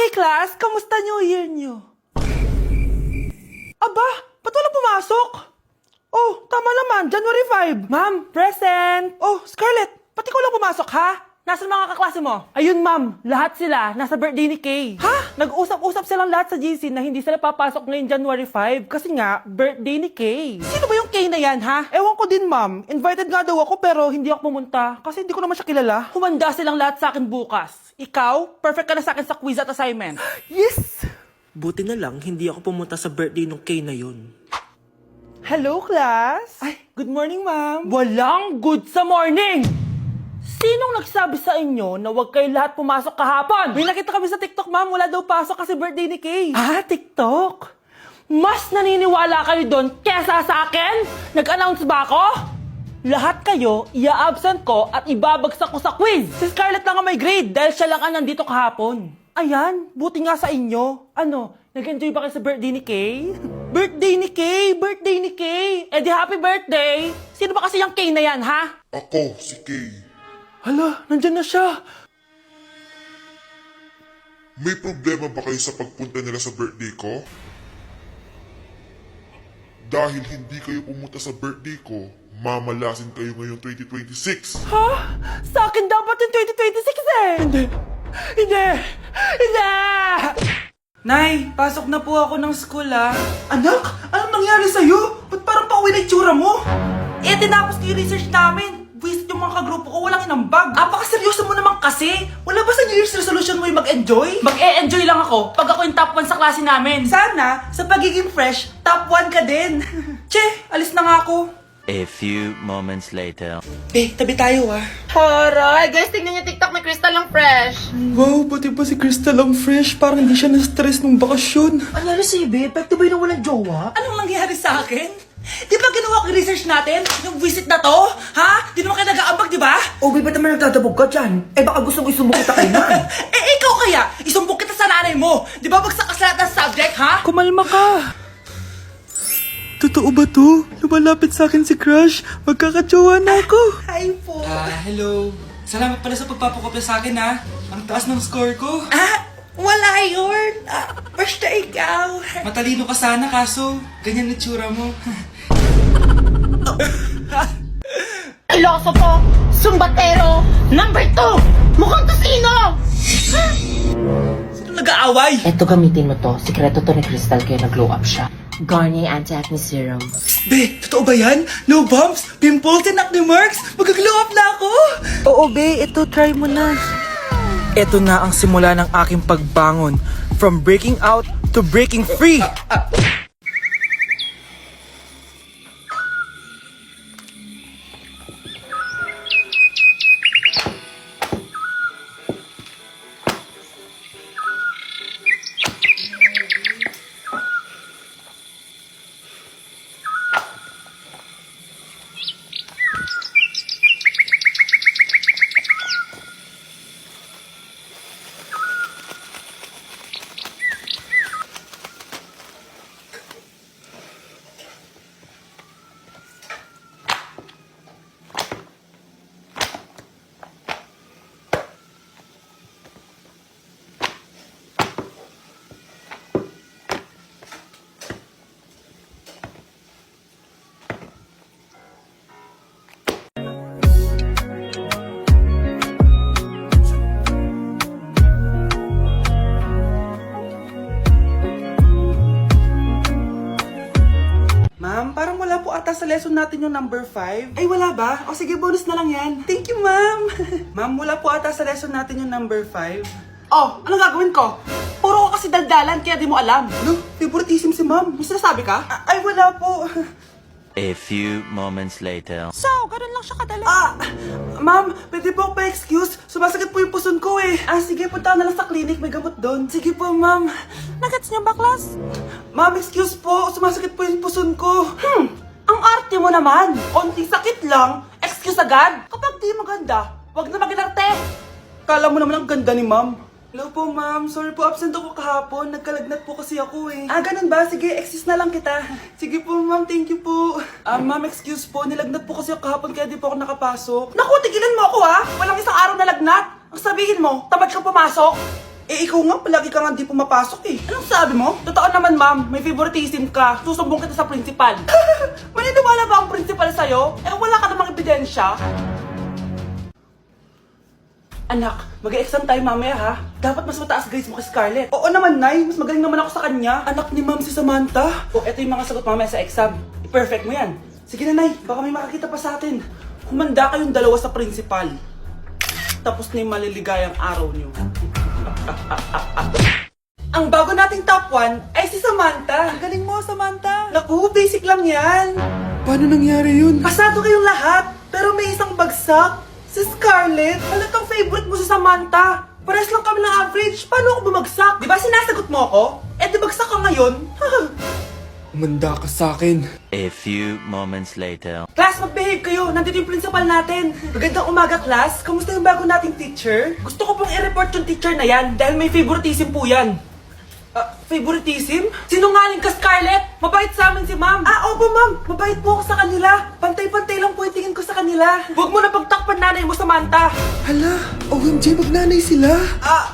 Okay, class, kamusta New Year niyo? Aba, ba't wala pumasok? Oh, tama naman, January 5. Ma'am, present. Oh, Scarlett, pati ko lang pumasok, ha? Nasaan mga kaklase mo? Ayun, ma'am, lahat sila nasa birthday ni Kay. Ha? Nag-usap-usap silang lahat sa GC na hindi sila papasok ngayong January 5 kasi nga, birthday ni Kay. Sino ba yung Kay na yan, ha? Ewan ko din, ma'am. Invited nga daw ako pero hindi ako pumunta kasi hindi ko naman siya kilala. Humanda silang lahat sa akin bukas. Ikaw, perfect ka na sa akin sa quiz at assignment. Yes! Buti na lang, hindi ako pumunta sa birthday nung Kay na yun. Hello, class? Ay, good morning, ma'am. Walang good sa morning! Sinong nagsabi sa inyo na huwag kayo lahat pumasok kahapon? May nakita kami sa TikTok, ma'am. Wala daw pasok kasi birthday ni Kay. Ah, TikTok? Mas naniniwala kayo doon kesa sa akin? Nag-announce ba ako? Lahat kayo, ia-absent ko at ibabagsak ko sa quiz. Si Scarlett lang ang may grade dahil siya lang ang nandito kahapon. Ayan, buti nga sa inyo. Ano, nag-enjoy ba kayo sa birthday ni Kay? Birthday ni Kay! Birthday ni Kay! Eh di happy birthday! Sino ba kasi yung Kay na yan, ha? Ako, si Kay. Hala, nandyan na siya. May problema ba kayo sa pagpunta nila sa birthday ko? Dahil hindi kayo pumunta sa birthday ko, mamalasin kayo ngayong 2026. Ha? Sa akin dapat yung 2026 eh! Hindi! Hindi! Hindi! Nay, pasok na po ako ng school ah. Anak, anong nangyari sa'yo? Ba't parang pauwi na itsura mo? Eh, tinapos ko yung research namin. Visit yung mga kagrupo ko, walang inambag. Apaka-seryoso mo naman kasi. Wala ba sa New Year's resolution mo yung mag-enjoy? Mag-e-enjoy lang ako pag ako yung top 1 sa klase namin. Sana, sa pagiging fresh, top 1 ka din. Che, alis na nga ako. A few moments later. Tabi tayo ah. Horay! Guys, tingnan niyo TikTok, may crystal lang fresh. Wow, pati pa si Crystal ang fresh. Parang hindi siya na-stress nung bakasyon. Ano nangyari sa'yo, babe? Epekto ba yun na walang jowa? Anong nangyari sa akin? Di ba ginawa ko yung research natin? Yung visit na to? Ha? Di naman kayo nag-aambag, di ba? O, babe, ba't naman nagdadabog ka dyan? Eh, baka gusto mo isumbong kita kay man. Ikaw kaya? Isumbong kita sa nanay mo. Di ba bagsak ka sa lahat ng subject, ha? Kumalma ka. Totoo ba to? Lumalapit sa akin si Crush. Magkakajowa na ako. Hi po. Hello. Salamat pala sa pagpapakopya sa akin, ha. Ang taas ng score ko. Wala yun. Basta ikaw. Matalino ka sana, kaso ganyan na tsura mo. Ilosopo! Sumbatero! Number 2! Mukhang kasino! Sino nag-aaway? Eto, gamitin mo to. Sikreto to ni Crystal kaya nag-glow up siya. Garnier Anti-Acne Serum. Be, totoo ba yan? No bumps, pimples, and acne marks? Mag-glow up na ako! Oo, be. Ito, try mo na. Ito na ang simula ng aking pagbangon. From breaking out to breaking free. Ma'am, parang wala po ata sa lesson natin yung number 5. Ay, wala ba? O sige, bonus na lang yan. Thank you, ma'am. Ma'am, wala po ata sa lesson natin yung number 5. Oh, anong gagawin ko? Puro ka kasi daldalan, kaya di mo alam. Ano? Favoritism si ma'am. May sinasabi ka? Ay, wala po. A few moments later. So, ganun lang siya kadali. Ma'am, pwede po pa-excuse. Sumasakit po yung puson ko eh. Sige, punta na lang sa clinic. May gamot doon. Sige po, ma'am. Nagets niyo ba, class? Ma'am, excuse po. Sumasakit po yung puson ko. Ang arte mo naman. Onting sakit lang. Excuse agad. Kapag di maganda, wag na mag-inarte. Kala mo naman ang ganda ni ma'am. Hello po, ma'am. Sorry po, absent ako kahapon. Nagkalagnat po kasi ako eh. Ganun ba? Sige, excuse na lang kita. Sige po, ma'am. Thank you po. Ma'am, excuse po. Nilagnat po kasi ako kahapon kaya di po ako nakapasok. Naku, tigilan mo ako ha! Walang isang araw na lagnat. Ang sabihin mo, tamad ka pumasok. Eh, ikaw nga, palagi ka nga di pumapasok eh. Anong sabi mo? Totoo naman, ma'am. May favoritism ka. Susumbong kita sa principal. Maniniwala ba ang principal sa'yo? Eh, wala ka namang ebidensya. Anak, mag-exam tayo mamaya ha. Dapat mas mataas grades mo kay Scarlett. Oo naman, Nay. Mas magaling naman ako sa kanya. Anak ni ma'am si Samantha. O, eto yung mga sagot mamaya sa exam. I-perfect mo yan. Sige na, Nay. Baka may makakita pa sa atin. Humanda kayong dalawa sa principal. Tapos na yung maliligayang araw niyo. Ang bago nating top 1 ay si Samantha. Ang galing mo, Samantha. Naku, basic lang yan. Paano nangyari yun? Pasado kayong lahat, pero may isang bagsak. Si Scarlett, halatang favorite mo si Samantha. Pares lang kami ng average. Paano ako bumagsak? Di ba sinasagot mo ako? Eh, di bagsak ka ngayon? Umanda ka sa akin. A few moments later. Class, mag-behave kayo. Nandito yung principal natin. Magandang umaga, class. Kamusta yung bago nating teacher? Gusto ko pong i-report yung teacher na yan dahil may favoritism po yan. Favoritism? Sinungaling ka, Scarlett? Mabait sa amin si ma'am. Opo, ma'am. Mabait po ako sa kanila. Pantay-pantay lang po yung tingin ko sa kanila. Huwag mo na pagtakpan nanay mo, Samantha. Hala, OMG, magnanay sila.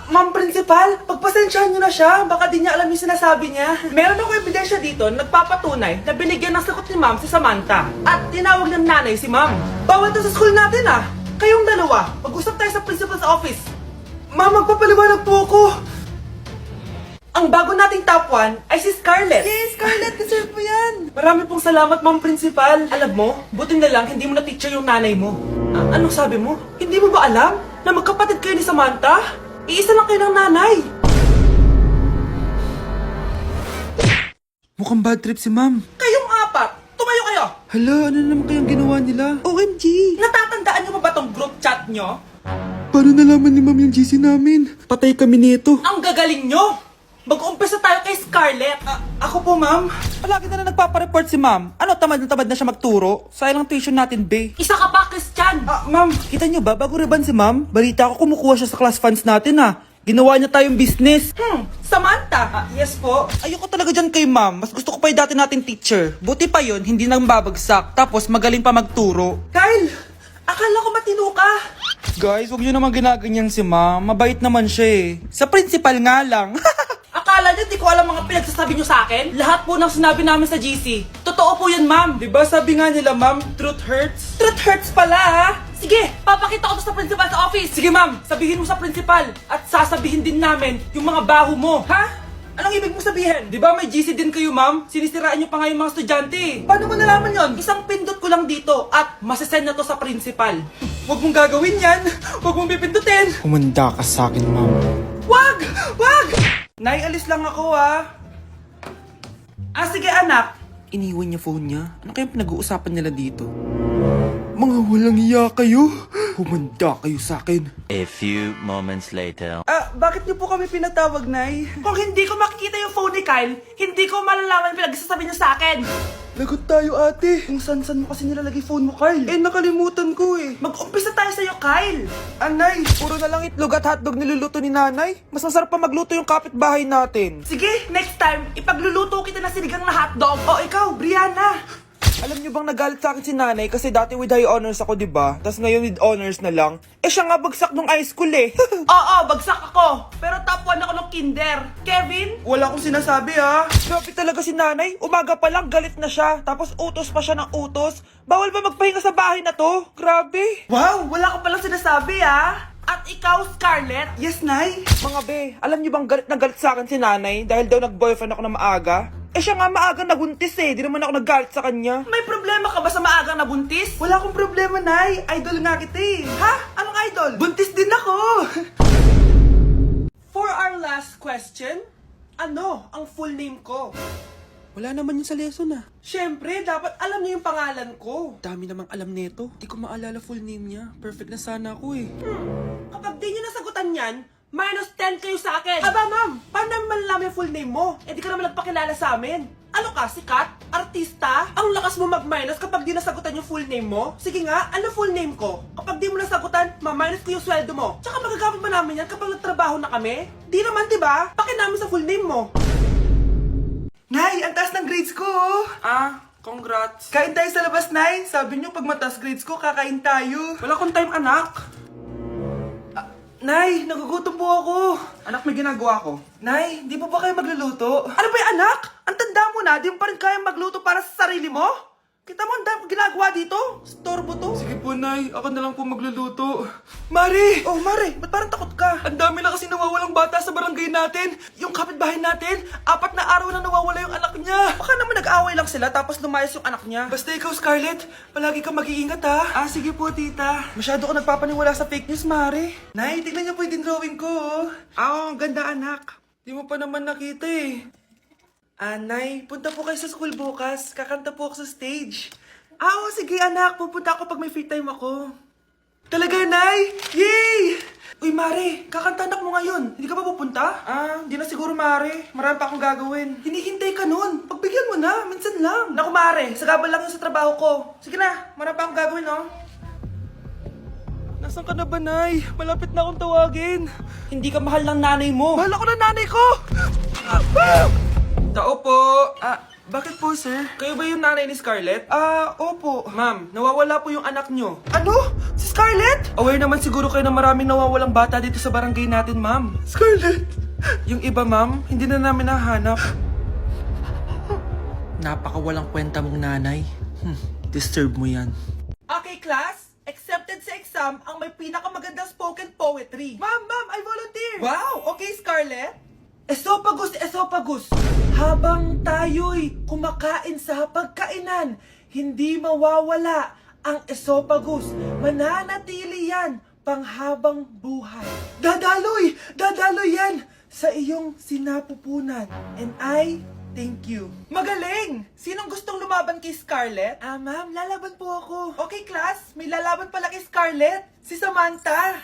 Ma'am principal, pagpasensyahan niyo na siya. Baka di niya alam yung sinasabi niya. Meron ako ebidensya dito na nagpapatunay na binigyan ng sagot ni ma'am si Samantha. At tinawag ng nanay si ma'am. Bawal to sa school natin Kayong dalawa, mag-usap tayo sa principal's office. Ma'am, magpapaliwanag po ako. Ang bago nating top 1 ay si Scarlett. Yes, Scarlett, deserve mo yan. Marami pong salamat, ma'am principal. Alam mo, buti na lang hindi mo na teacher yung nanay mo. Anong sabi mo? Hindi mo ba alam na magkapatid kayo ni Samantha? Iisa lang kayo ng nanay. Mukhang bad trip si ma'am. Kayong apat, tumayo kayo. Hala, ano naman kayang ginawa nila? OMG! Natatandaan niyo ba tong group chat niyo? Paano nalaman ni ma'am yung GC namin? Patay kami nito. Ang gagaling niyo! Mag-uumpisa tayo kay Scarlett. Ako po, ma'am. Palagi na nagpapareport si ma'am. Ano, tamad na siya magturo? Sayang tuition natin, be. Isa ka pa, Christian. Ma'am, kita niyo ba, bago reban si ma'am, balita ko kumukuha siya sa class funds natin Ginawa niya tayong business. Samantha. Yes po. Ayoko talaga dyan kay ma'am. Mas gusto ko pa yung dati nating teacher. Buti pa yun, hindi nang babagsak. Tapos magaling pa magturo. Kyle, akala ko matino ka. Guys, huwag niyo naman ginaganyan si ma'am. Mabait naman siya Sa principal nga lang. Akala niyo di ko alam mga pinagsasabi niyo sa akin? Lahat po ng sinabi namin sa GC. Totoo po yan, ma'am. Diba sabi nga nila, ma'am, truth hurts? Truth hurts pala, Sige, papakita ko to sa principal sa office. Sige, ma'am. Sabihin mo sa principal. At sasabihin din namin yung mga baho mo. Ha? Anong ibig mo sabihin? Di ba may GC din kayo, ma'am? Sinisiraan niyo pa nga yung mga estudyante. Paano mo nalaman yon? Isang pindot ko lang dito at masasend na to sa principal. Huwag mong gagawin yan. Huwag mong pipindutin. Humanda ka sa akin, ma'am. Wag! Wag! Nay, alis lang ako, Sige, anak. Iniwan niya phone niya. Ano kayang pinag-uusapan nila dito? Mga walang iya kayo. Humanda kayo sa akin. A few moments later. Bakit niyo po kami pinatawag, Nay? Kung hindi ko makikita yung phone ni Kyle, hindi ko malalaman pinagsasabi niyo sa akin. Lagot tayo, ate. Kung san-san mo kasi nilalagay phone mo, Carl. Nakalimutan ko Mag-umpisa tayo sa'yo, Kyle. Anay, puro na lang itlog at hotdog niluluto ni nanay. Mas masarap pa magluto yung kapitbahay natin. Sige, next time, ipagluluto kita na sinigang na hotdog. O ikaw, Brianna. Alam niyo bang nagalit sa akin si nanay kasi dati with high honors ako, diba? Tapos ngayon with honors na lang. Siya nga bagsak nung high school Oo, bagsak ako. Pero top 1 ako ng kinder. Kevin? Wala akong sinasabi Grabe talaga si nanay. Umaga pa lang galit na siya. Tapos utos pa siya ng utos. Bawal ba magpahinga sa bahay na to? Grabe. Wow, wala ka palang sinasabi At ikaw, Scarlett? Yes, Nay. Mga be, alam niyo bang galit na galit sa akin si nanay dahil daw nag-boyfriend ako na maaga? Siya nga maaga nabuntis Di naman ako naggalit sa kanya. May problema ka ba sa maagang nabuntis? Wala akong problema, Nay. Idol nga kita Ha? Anong idol? Buntis din ako. For our last question, ano ang full name ko? Wala naman yun sa lesson Siyempre, dapat alam niyo yung pangalan ko. Dami namang alam nito. Di ko maalala full name niya. Perfect na sana ako Kapag di niyo nasagutan yan, minus 10 kayo sa akin. Aba, ma'am, paano namin malalaman yung full name mo? Di ka naman nagpakilala sa amin. Ano ka, sikat? Artista? Ang lakas mo mag-minus kapag di nasagutan yung full name mo? Sige nga, ano full name ko? Kapag di mo nasagutan, ma-minus ko yung sweldo mo. Tsaka magagamit ba namin yan kapag nagtrabaho na kami? Di naman, diba? Pakinamin sa full name mo. Nay, ang taas ng grades ko Congrats. Kain tayo sa labas, Nay. Sabi niyo pag mataas grades ko, kakain tayo. Wala akong time, anak. Nay, nagugutom po ako. Anak, may ginagawa ko. Nay, di po ba kayo magluluto? Ano ba yung anak? Ang tanda mo na, di mo pa rin kaya magluto para sa sarili mo? Kita mo ang dami kong ginagawa dito? Storbo to. Sige po, Nay. Ako na lang po magluluto. Mari! Oh, Mari, ba't parang takot ka? Ang dami na kasi nawawalang bata sa barangay natin. Yung kapitbahay natin, 4 na araw na nawawala yung anak niya. Baka naman nag-away lang sila tapos lumayas yung anak niya. Basta ikaw, Scarlett, palagi kang mag-iingat ha. Ah, sige po, tita. Masyado ko nagpapaniwala sa fake news, Mari. Nay, tignan niyo po yung drawing ko. Ah, ang ganda, anak. Di mo pa naman nakita eh. Nay, punta po kayo sa school bukas. Kakanta po ako sa stage. Oo, sige anak. Pupunta ako pag may free time ako. Talaga, Nay? Yay! Uy, Mare, kakanta anak mo ngayon. Hindi ka pa pupunta? Hindi na siguro, Mare. Marami pa akong gagawin. Hinihintay ka nun. Pagbigyan mo na. Minsan lang. Naku, Mare. Sagabal lang yun sa trabaho ko. Sige na. Marami pa akong gagawin, no? Nasaan ka na ba, Nay? Malapit na akong tawagin. Hindi ka mahal ng nanay mo. Mahal ako ng nanay ko! Tao po. Bakit po, sir? Kayo ba yung nanay ni Scarlett? Opo. Ma'am, nawawala po yung anak nyo. Ano? Si Scarlett? Aware naman siguro kayo na maraming nawawalang bata dito sa barangay natin, ma'am. Scarlett? Yung iba, ma'am, hindi na namin nahanap. Napakawalang kwenta mong nanay. Disturb mo yan. Okay, class. Accepted sa exam ang may pinakamagandang spoken poetry. Ma'am, I volunteer. Wow, okay, Scarlett. Esophagus, esophagus. Habang tayo'y kumakain sa pagkainan, hindi mawawala ang esophagus. Mananatili yan panghabang buhay. Dadaloy yan sa iyong sinapupunan. And I thank you. Magaling! Sinong gustong lumaban kay Scarlett? Ma'am, lalaban po ako. Okay, class. May lalaban pala kay Scarlett. Si Samantha.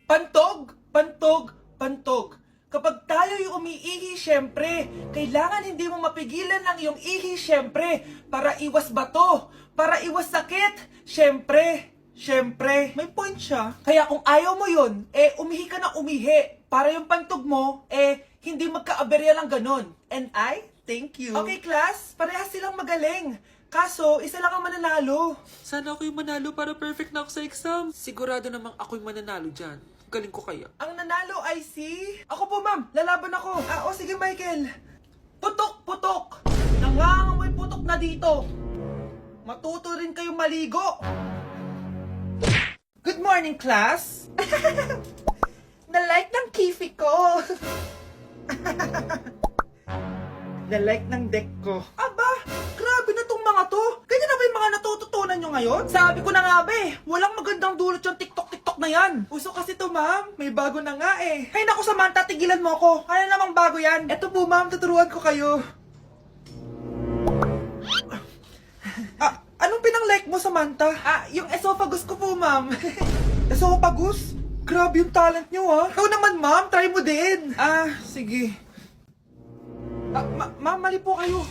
Pantog, pantog, pantog. Kapag tayo'y umiihi, syempre, kailangan hindi mo mapigilan ang iyong ihi, syempre, para iwas bato, para iwas sakit, syempre, may point siya. Kaya kung ayaw mo yun, umihi ka na umihi, para yung pantog mo, hindi magkaaberya lang ganon. And I thank you. Okay, class, parehas silang magaling. Kaso, isa lang ang mananalo. Sana ako yung manalo para perfect na ako sa exam. Sigurado namang ako yung mananalo dyan. Galing ko kaya. Ang nanalo ay si... Ako po, ma'am. Lalaban ako. Sige, Michael. Putok, putok. Nangangamoy putok na dito. Matuto rin kayong maligo. Good morning, class. Na-like ng kifi ko. Na-like ng deck ko. Aba, grabe na tong mga to. Ganyan na ba yung mga natututunan nyo ngayon? Sabi ko na nga ba walang magandang dulot yung TikTok na yan. Uso kasi to, ma'am. May bago na nga eh. Ay naku, Samantha, tigilan mo ako. Ano namang bago yan? Eto po, ma'am, tuturuan ko kayo. Anong pinang-like mo, Samantha? Yung esophagus ko po, ma'am. Esophagus? Grabe yung talent nyo, ha? Ikaw naman, ma'am. Try mo din. Sige. Ma'am, mali po kayo.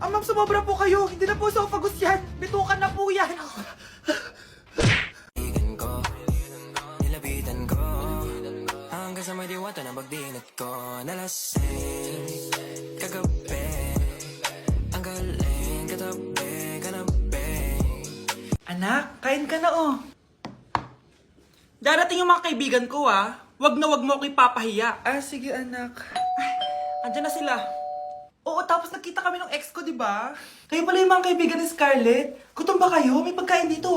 Ma'am, sumobra po kayo. Hindi na po esophagus yan. Bitukan na po yan. Nilapitan ko hanggang sa may diwata na pagdinat ko. Nalasing kagabi, ang galing katabi. Anak, kain ka na oh. Darating yung mga kaibigan ko Wag na wag mo ako ipapahiya. Sige anak. Andyan na sila. Oo, tapos nakita kami ng ex ko, di ba? Kayo pala yung mga kaibigan ni Scarlett. Gutom ba kayo? May pagkain dito,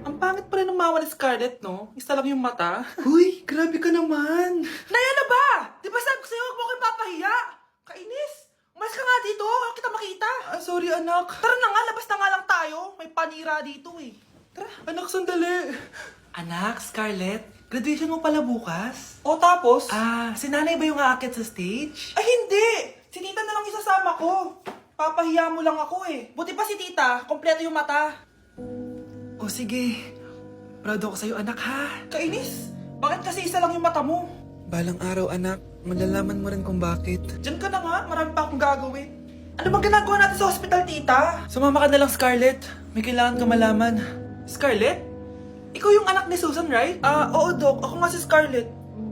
Ang pangit pala ng mama ni Scarlett, no? Isa lang yung mata. Uy, grabe ka naman. Naya na ba? Di ba sabi ko sa'yo, huwag mo ko ipapahiya? Kainis. Umalis ka nga dito. Ako kita makita. Sorry, anak. Tara na nga, labas na nga lang tayo. May panira dito, Tara. Anak, sandali. Anak, Scarlett. Graduation mo pala bukas? O tapos? Si nanay ba yung aakit sa stage? Ay, hindi! Si tita na lang isasama ko. Papahiya mo lang ako Buti pa si tita, kompleto yung mata. O sige, proud ako sa'yo anak ha. Kainis, bakit kasi isa lang yung mata mo? Balang araw anak, malalaman mo rin kung bakit. Diyan ka na nga, marami pa akong gagawin. Ano bang ginagawa natin sa hospital, tita? Sumama ka na lang, Scarlett. May kailangan ka malaman. Scarlett? Ikaw yung anak ni Susan, right? Oo, Doc. Ako nga si Scarlett.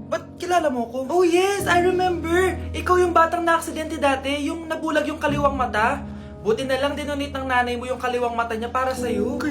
Ba't kilala mo ko? Oh yes, I remember. Ikaw yung batang na-aksidente dati, yung nabulag yung kaliwang mata. Buti na lang dinonate ng nanay mo yung kaliwang mata niya para sa'yo. Kaya